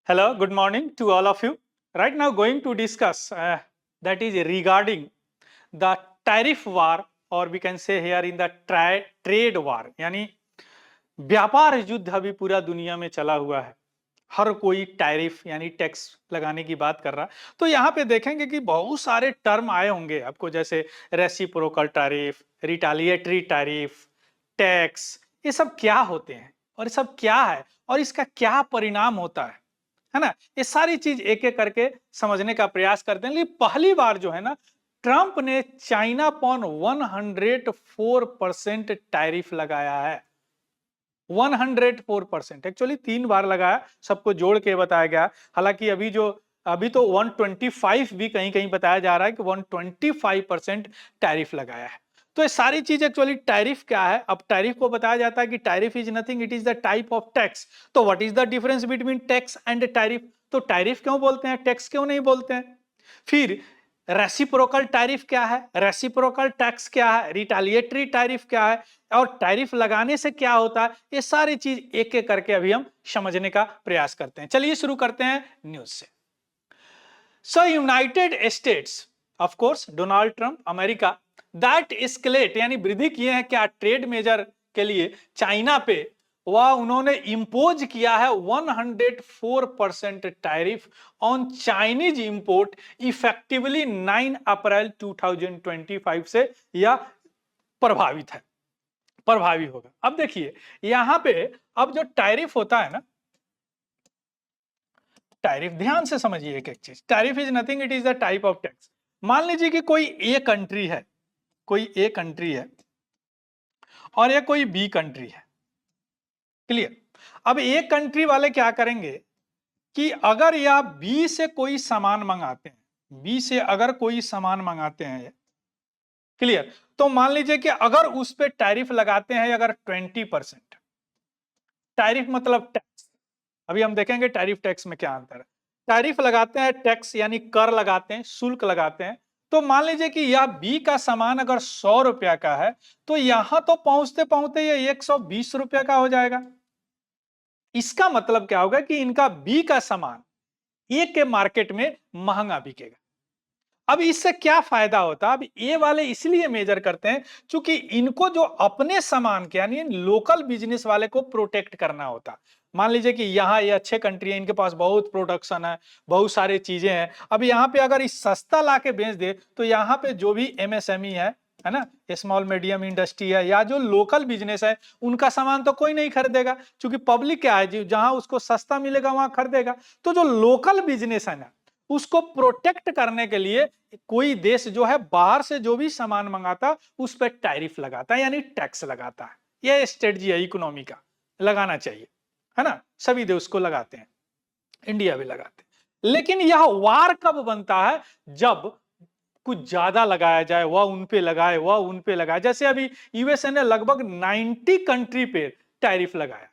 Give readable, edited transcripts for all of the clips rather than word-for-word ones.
Hello, good morning to all of you. Right now, going to discuss that is regarding the tariff war, or we can say here in the trade war. यानी व्यापार युद्ध अभी पूरा दुनिया में चला हुआ है। हर कोई टैरिफ यानी टैक्स लगाने की बात कर रहा है। तो यहाँ पे देखेंगे कि बहुत सारे टर्म आए होंगे आपको, जैसे रेसिप्रोकल टैरिफ, रिटालिएटरी टैरिफ, टैक्स। ये सब क्या होते हैं और ये सब क्या है और इसका क्या परिणाम होता है ना। ये सारी चीज एक एक करके समझने का प्रयास करते हैं। लेकिन पहली बार जो है ना, ट्रंप ने चाइना पर 104% टैरिफ लगाया है। 104%, एक्चुअली 3 बार लगाया, सबको जोड़ के बताया गया। हालांकि अभी तो 125 भी कहीं कहीं बताया जा रहा है कि 125% टैरिफ लगाया है। तो ये सारी चीज एक्चुअली टैरिफ क्या है। अब टैरिफ को बताया जाता है कि tariff is nothing, it is the type of tax. तो what is the difference between tax and tariff. तो टैरिफ क्यों बोलते हैं, टैक्स क्यों नहीं बोलते हैं। फिर रेसिप्रोकल टैरिफ क्या है, रेसिप्रोकल टैक्स क्या है, रिटालिएटरी टैरिफ क्या है, और टैरिफ लगाने से क्या होता है। ये सारी चीज एक एक करके अभी हम समझने का प्रयास करते हैं। चलिए शुरू करते हैं न्यूज से। So United States, of course Donald Trump, America, that escalate यानी वृद्धि किए हैं क्या ट्रेड मेजर के लिए चाइना पे। वह उन्होंने इंपोज किया है 104% tariff on Chinese import effectively 9 अप्रैल 2025 से यह प्रभावित है, प्रभावी होगा। अब देखिए यहां पे अब जो टैरिफ होता है ना, टैरिफ ध्यान से समझिए एक एक चीज। Tariff is nothing, it is the type of tax. मान लीजिए कि कोई ए कंट्री है, कोई ए कंट्री है और ये कोई बी कंट्री है। क्लियर। अब ए कंट्री वाले क्या करेंगे कि अगर यह बी से कोई सामान मंगाते हैं, बी से अगर कोई सामान मंगाते हैं, क्लियर, तो मान लीजिए कि अगर उस पे टैरिफ लगाते हैं अगर 20%, टैरिफ मतलब टैक्स। अभी हम देखेंगे टैरिफ टैक्स में क्या अंतर है। टैरिफ लगाते हैं, टैक्स यानी कर लगाते हैं, शुल्क लगाते हैं। तो मान लीजिए कि यह बी का सामान अगर 100 रुपया का है, तो यहां तो पहुंचते पहुंचते ये 120 रुपया का हो जाएगा। इसका मतलब क्या होगा कि इनका बी का सामान ए के मार्केट में महंगा बिकेगा। अब इससे क्या फायदा होता है। अब ए वाले इसलिए मेजर करते हैं क्योंकि इनको जो अपने सामान के यानी लोकल बिजनेस वाले को प्रोटेक्ट करना होता। मान लीजिए कि यहाँ ये अच्छे कंट्री है, इनके पास बहुत प्रोडक्शन है, बहुत सारी चीजें हैं। अब यहाँ पे अगर इस सस्ता ला के बेच दे तो यहाँ पे जो भी एमएसएमई है ना, स्मॉल मीडियम इंडस्ट्री है या जो लोकल बिजनेस है, उनका सामान तो कोई नहीं खरीदेगा क्योंकि पब्लिक क्या है, जहां उसको सस्ता मिलेगा वहां खरीदेगा। तो जो लोकल बिजनेस है ना, उसको प्रोटेक्ट करने के लिए कोई देश जो है बाहर से जो भी सामान मंगाता उस पर टैरिफ लगाता है यानी टैक्स लगाता है। यह स्ट्रेटजी है इकोनॉमी का, लगाना चाहिए, है ना। सभी देश को लगाते हैं, इंडिया भी लगाते हैं। लेकिन यह वार कब बनता है, जब कुछ ज्यादा लगाया जाए, वह उन पे लगाए, वह उन पे लगाए। जैसे अभी यूएसए ने लगभग 90 कंट्री पे टैरिफ लगाया,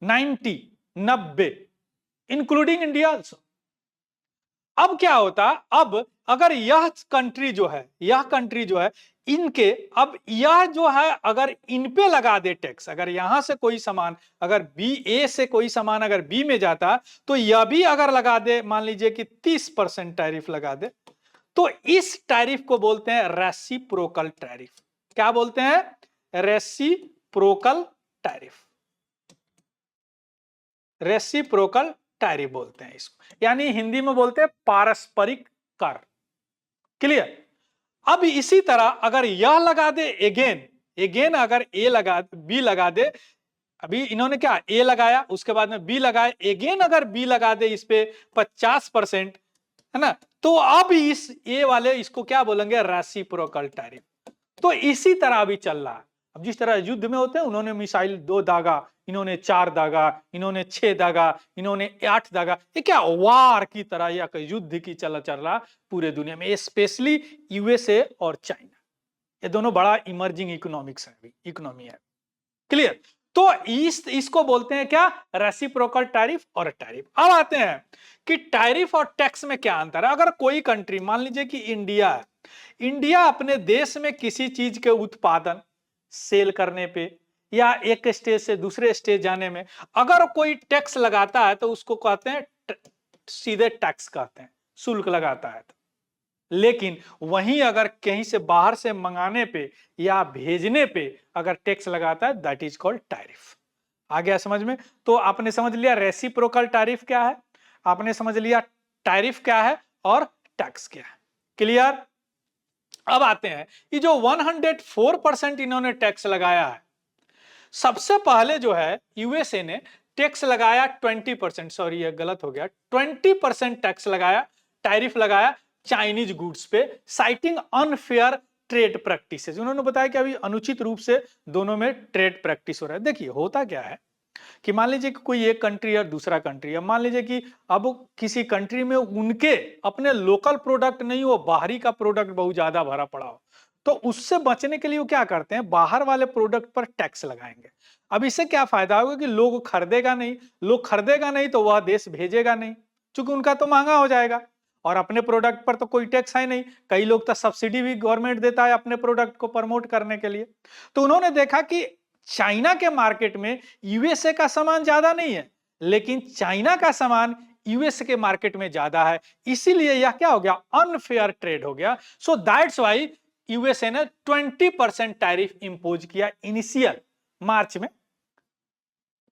90 इंक्लूडिंग इंडिया आल्सो। अब क्या होता, अब अगर यह कंट्री जो है, यह कंट्री जो है, इनके अब यह जो है अगर इन पे लगा दे टैक्स, अगर यहां से कोई सामान, अगर बी ए से कोई सामान अगर बी में जाता तो यह भी अगर लगा दे, मान लीजिए कि 30% टैरिफ लगा दे, तो इस टैरिफ को बोलते हैं रेसिप्रोकल टैरिफ। क्या बोलते हैं, रेसिप्रोकल टैरिफ, रेसिप्रोकल टैरिफ बोलते हैं इसको, यानी हिंदी में बोलते हैं पारस्परिक कर। क्लियर। अब इसी तरह अगर यह लगा दे अगेन अगर ए लगा, बी लगा दे, अभी इन्होंने क्या ए लगाया, उसके बाद में बी लगाया, अगेन अगर बी लगा दे इस पे 50%, है ना, तो अब इस ए वाले इसको क्या बोलेंगे, रेसिप्रोकल टैरिफ। तो इसी तरह अभी चल रहा है। अब जिस तरह युद्ध में होते हैं, उन्होंने मिसाइल 2 दागा, इन्होंने 4 दागा, इन्होंने 6 दागा, इन्होंने 8 दागा। ये क्या वार की तरह या युद्ध की चल रहा पूरे दुनिया में, स्पेशली यूएसए और चाइना। ये दोनों बड़ा इमर्जिंग इकोनॉमिक्स है, इकोनॉमी है। क्लियर। तो इसको बोलते हैं क्या, रेसिप्रोकल टैरिफ और टैरिफ। अब आते हैं कि टैरिफ और टैक्स में क्या अंतर है। अगर कोई कंट्री, मान लीजिए कि इंडिया है, इंडिया अपने देश में किसी चीज के उत्पादन, सेल करने पे या एक स्टेज से दूसरे स्टेज जाने में अगर कोई टैक्स लगाता है तो उसको कहते हैं सीधे टैक्स कहते हैं, शुल्क लगाता है। लेकिन वहीं अगर कहीं से बाहर से मंगाने पे या भेजने पे अगर टैक्स लगाता है दैट इज कॉल्ड टैरिफ। आ गया समझ में? तो आपने समझ लिया रेसिप्रोकल टैरिफ क्या है, आपने समझ लिया टैरिफ क्या है और टैक्स क्या है। क्लियर? अब आते हैं कि जो 104% इन्होंने टैक्स लगाया है, सबसे पहले जो है यूएसए ने टैक्स लगाया 20%, सॉरी ये गलत हो गया, 20% टैक्स लगाया, टैरिफ लगाया चाइनीज गुड्स पे, साइटिंग अनफेयर ट्रेड प्रैक्टिसेस। उन्होंने बताया कि अभी अनुचित रूप से दोनों में ट्रेड प्रैक्टिस हो रहा है। देखिए होता क्या है कि मान लीजिए कि कोई एक कंट्री और दूसरा कंट्री है, मान लीजिए कि अब किसी कंट्री में उनके अपने लोकल प्रोडक्ट नहीं हो, बाहरी का प्रोडक्ट बहुत ज्यादा भरा पड़ा हो, तो उससे बचने के लिए वो क्या करते हैं, बाहर वाले प्रोडक्ट पर टैक्स लगाएंगे। अब इससे क्या फायदा होगा कि लोग खरीदेगा नहीं, लोग खरीदेगा नहीं तो वह देश भेजेगा नहीं, क्योंकि उनका तो महंगा हो जाएगा और अपने प्रोडक्ट पर तो कोई टैक्स है नहीं। कई लोग तो सब्सिडी भी गवर्नमेंट देता है अपने प्रोडक्ट को प्रमोट करने के लिए। तो उन्होंने देखा कि चाइना के मार्केट में यूएसए का सामान ज्यादा नहीं है, लेकिन चाइना का सामान यूएसए के मार्केट में ज्यादा है, इसीलिए यह क्या हो गया, अनफेयर ट्रेड हो गया। सो दैट्स व्हाई यूएसए ने 20% टैरिफ इंपोज किया इनिशियल मार्च में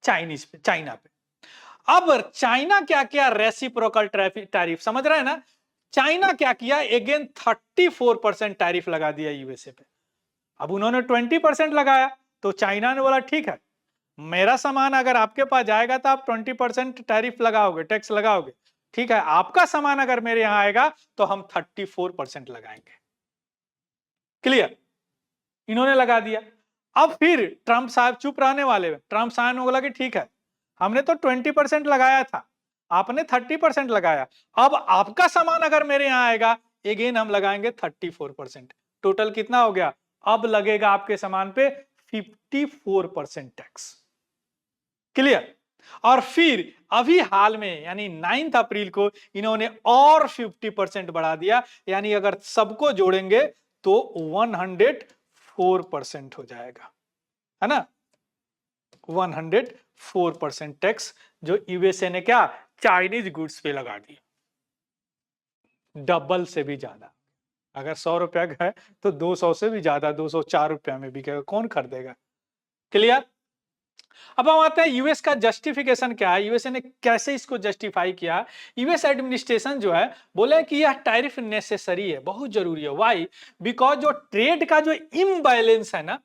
चाइना पे। अब चाइना क्या किया, रेसिप्रोकल टैरिफ, समझ रहे हैं ना? चाइना क्या किया, अगेन 34% टैरिफ लगा दिया यूएसए पे। अब उन्होंने 20% लगाया तो चाइना ने बोला ठीक है, मेरा सामान अगर आपके पास जाएगा तो आप 20% टैरिफ लगाओगे, टैक्स लगाओगे, ठीक है, आपका सामान अगर मेरे यहां आएगा तो हम 34% लगाएंगे। क्लियर? इन्होंने लगा दिया। अब फिर ट्रंप साहब चुप रहने वाले, ट्रंप साहब ने बोला कि ठीक है, हमने तो 20% लगाया था, आपने 30% लगाया, अब आपका सामान अगर मेरे यहां आएगा अगेन हम लगाएंगे 34%। टोटल कितना हो गया, अब लगेगा आपके सामान पे 54% टैक्स। क्लियर? और फिर अभी हाल में यानी 9 अप्रैल को इन्होंने और 50% बढ़ा दिया, यानी अगर सबको जोड़ेंगे तो 104% हो जाएगा, है ना? 104% टैक्स जो यूएसए ने क्या चाइनीज गुड्स पे लगा दिया, डबल से भी ज्यादा। अगर 100 रुपया का है तो 200 से भी ज्यादा, 204 रुपया में बिकेगा, कौन खरीदेगा? क्लियर? अब हम आते हैं यूएस का जस्टिफिकेशन क्या है, यूएसए ने कैसे इसको जस्टिफाई किया। यूएस एडमिनिस्ट्रेशन जो है बोले कि यह टैरिफ नेसेसरी है, बहुत जरूरी है। व्हाई? बिकॉज जो ट्रेड का जो इम्बैलेंस है ना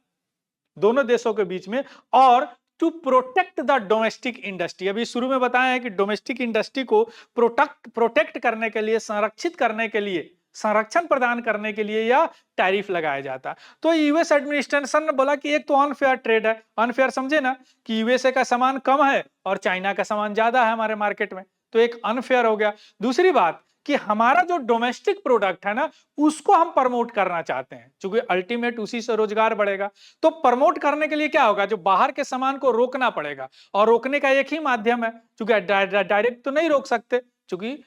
दोनों देशों के बीच में, और to protect the domestic industry, अभी शुरू में बताया है कि डोमेस्टिक इंडस्ट्री को प्रोटेक्ट करने के लिए, संरक्षित करने के लिए, संरक्षण प्रदान करने के लिए यह टैरिफ लगाया जाता। तो यूएस एडमिनिस्ट्रेशन ने बोला कि एक तो अनफेयर ट्रेड है, अनफेयर समझे ना कि यूएसए का सामान कम है और चाइना का सामान ज्यादा है हमारे मार्केट में, तो एक अनफेयर हो गया। दूसरी बात कि हमारा जो डोमेस्टिक प्रोडक्ट है ना उसको हम प्रमोट करना चाहते हैं, क्योंकि अल्टीमेट उसी से रोजगार बढ़ेगा। तो प्रमोट करने के लिए क्या होगा, जो बाहर के सामान को रोकना पड़ेगा, और रोकने का एक ही माध्यम है, क्योंकि डायरेक्ट तो नहीं रोक सकते, क्योंकि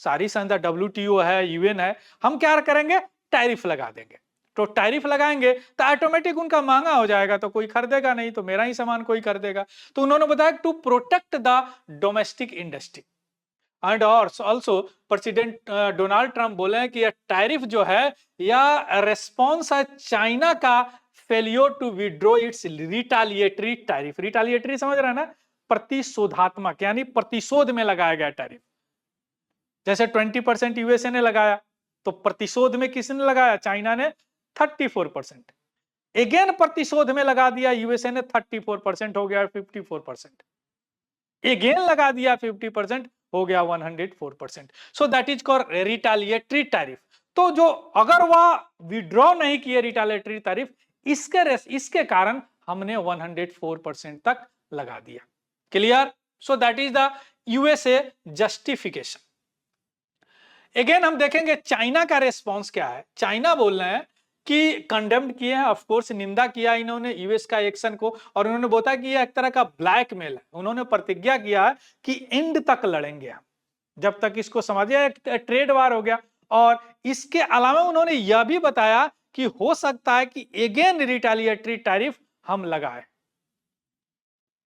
सारी संस्था WTO है, यूएन है, हम क्या करेंगे, टैरिफ लगा देंगे। तो टैरिफ लगाएंगे तो ऑटोमेटिक उनका महंगा हो जाएगा, तो कोई खरीदेगा नहीं, तो मेरा ही सामान कोई खरीदेगा। तो उन्होंने बताया to protect the domestic industry and also president Donald Trump बोले हैं कि यह टैरिफ जो है यह रेस्पॉन्स है चाइना का failure to withdraw its retaliatory tariff. Retaliatory समझ रहे हैं ना, प्रतिशोधात्मक, यानी प्रतिशोध में लगाया गया टैरिफ। जैसे 20% यूएसए ने लगाया, तो प्रतिशोध में किसने लगाया, चाइना ने 34%। अगेन प्रतिशोध में लगा दिया यूएसए ने, 34% हो गया 54%। अगेन लगा दिया 50%, हो गया 104%। So that is called retaliatory tariff. तो जो अगर वह विड्रॉ नहीं किए रिटालिएटरी टैरिफ, इसके कारण हमने 104% तक लगा दिया। Clear? So that is the USA justification. Again हम देखेंगे चाइना का रेस्पॉन्स क्या है। चाइना बोल रहे हैं कि कंडेम्ड किए हैं, ऑफ कोर्स निंदा किया इन्होंने यूएस का एक्शन को, और उन्होंने बोला कि यह एक तरह का ब्लैकमेल है। उन्होंने प्रतिज्ञा किया कि एंड तक लड़ेंगे हम, जब तक इसको समझिए एक ट्रेड वार हो गया। और इसके अलावा उन्होंने यह भी बताया कि हो सकता है कि अगेन रिटेलिएटरी टैरिफ हम लगाए।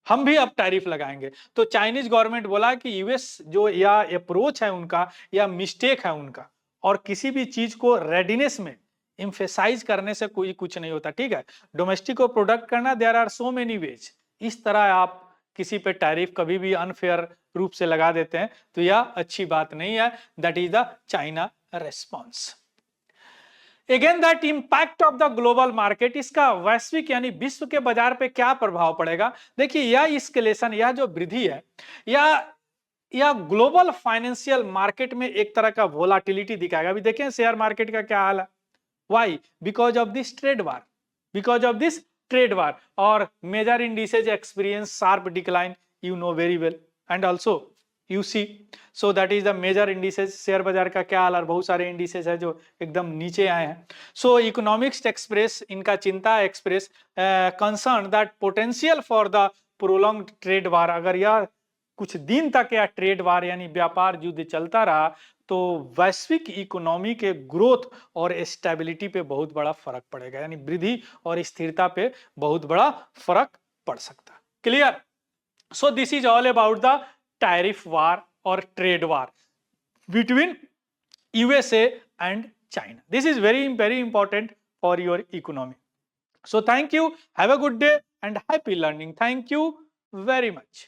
हम भी अब टैरिफ लगाएंगे। तो चाइनीज गवर्नमेंट बोला कि यूएस जो या अप्रोच है उनका या मिस्टेक है उनका, और किसी भी चीज को रेडीनेस में इम्फेसाइज करने से कोई कुछ नहीं होता, ठीक है। डोमेस्टिक को प्रोडक्ट करना, there are so many ways. इस तरह आप किसी पे टैरिफ कभी भी अनफेयर रूप से लगा देते हैं तो यह अच्छी बात नहीं है। That is the China response. Again that impact of the global market, इसका वैश्विक यानी विश्व के बाजार पे क्या प्रभाव पड़ेगा। देखिए यह इस्केलेशन, यह जो वृद्धि है, यह ग्लोबल फाइनेंशियल मार्केट में एक तरह का वोलाटिलिटी दिखाएगा। अभी देखें शेयर मार्केट का क्या हाल है। Why? Because of this trade war, because of this trade war, और major indices experience sharp decline, you know very well, and also you see, so that is the major indices. Share बाजार का क्या हाल है, बहुत सारे indices है जो एकदम नीचे आए हैं। सो इकोनॉमिक्स एक्सप्रेस, इनका चिंता express concern that potential for the prolonged trade war, अगर यह कुछ दिन तक यह ट्रेड वार यानी व्यापार युद्ध चलता रहा तो वैश्विक इकोनॉमी के ग्रोथ और स्टेबिलिटी पे बहुत बड़ा फर्क पड़ेगा, यानी वृद्धि और स्थिरता पे बहुत बड़ा फर्क पड़ सकता है। Clear? So this is all about the tariff war और trade war between USA and China. This is very important for your economy. So thank you. Have a good day and happy learning. Thank you very much.